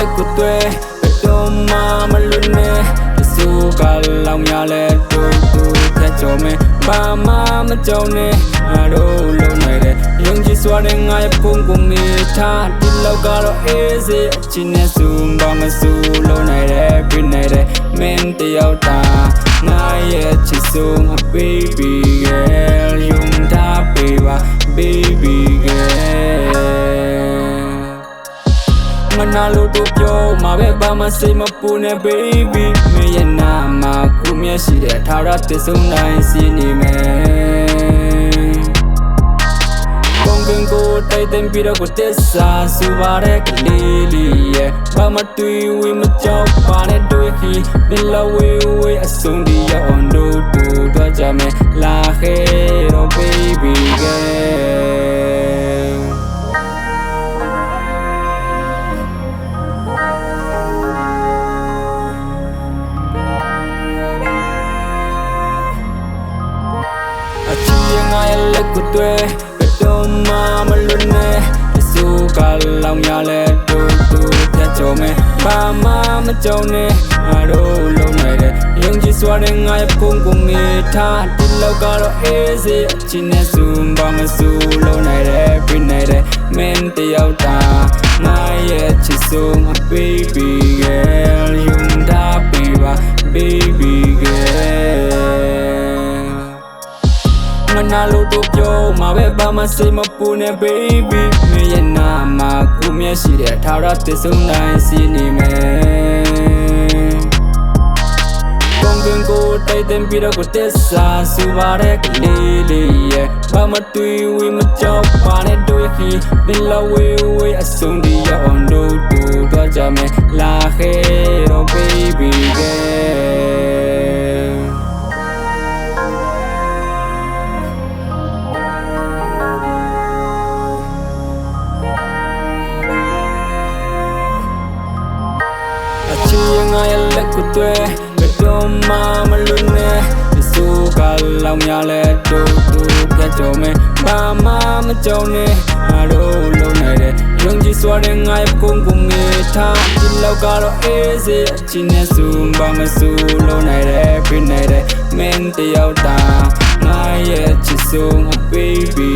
လက်ကိုသွဲဘယ်တော့မှမလွတ်နဲ့ဒီဆိုကလောင်ရလဲတို့ဖြတ်ကျော်မယ်ဘာမှမကြောက်နဲ့အားတို့လုံးနိုင်တယ်ယုံကြည်စွာနဲ့ငါရဲ့ပုံကိုမေးထားဒီလောက်ကတော့အေးစေအချင်းနဲ့စုံဘာမစုလုံးနိုင်တယ်ပြနိုင်တယ်မင်းတယောက်တာငါရဲ့ချစ်ဆုံး baby girl ယုံထားပေးပါ baby girl မနာလို့တို့ပြောမှာပဲဘာမှစိတ်မပူနဲ့ baby မင်းရဲ့နာမှာခုမျက်ရှိတဲ့ထာဝရသစ္စာတိုင်းစီနေမယ်ပုံကင်ကိုတိုက်တဲ့ပြီးတော့ကိုတစ္ဆာစူပါတဲ့ကလေးလေးရဲ့ဘာမှတွေ့ဝေးမကြောက်ပါနဲ့တွေ့ခီဒီလိုဝေးအစုံဒီရောက်တို့တော့ကြမယ်လာခဲတော့ baby girlအချီငါရဲ့လက်ကိုတွဲဘယ်တော့မှမလွတ်နဲ့ဒီဆိုကလောင်ရလဲတို့ဖြတ်ကျော်မယ်ဘာမှမကြောက်နဲ့အားတို့လုံးနိုင်တယ်ယုံကြည်စွာနဲ့ငါရဲ့ပုံကိုမေးထားဒီလောက်ကတော့အေးစေအချင်းနဲ့စုံဘာမစုလုံးနိုင်တယ်ပြနိုင်တယ်မင်းတယောက်တာငါရဲ့ချစ်ဆုံး baby girl ယုံထားပေးပါ baby girlမနာလို့တို့ပြောမှာပဲဘာမှစိတ်မပူနဲ့ baby မင်းရဲ့နာမှာခုမျက်ရှိတဲ့ထာဝရသစ္စာတိုင်းစီနေမယ်ပုံကင်ကိုတိုက်တဲ့ပြီးတော့ကိုတစ္ဆာစူပါတဲ့ကလေးလေးရဲ့ဘာမှတွေ့ဝေးမကြောက်ပါနဲ့တွေ့ခီဒီလိုဝေးအစုံဒီရောက်တို့တော့ကြမယ်လာခဲတော့ baby girlအချီငါရဲ့လက်ကိုတွဲဘယ်တော့မှမလွတ်နဲ့ဒီဆိုကလောင်ရလဲတို့ဖြတ်ကျော်မယ်ဘာမှမကြောက်နဲ့အားတို့လုံးနိုင်တယ်ယုံကြည်စွာနဲ့ငါရဲ့ပုံကိုမေးထားဒီလောက်ကတော့အေးစေအချင်းနဲ့စုံဘာမစုလုံးနိုင်တယ်ပြနိုင်တယ်မင်းတယောက်တာငါရဲ့ချစ်ဆုံး baby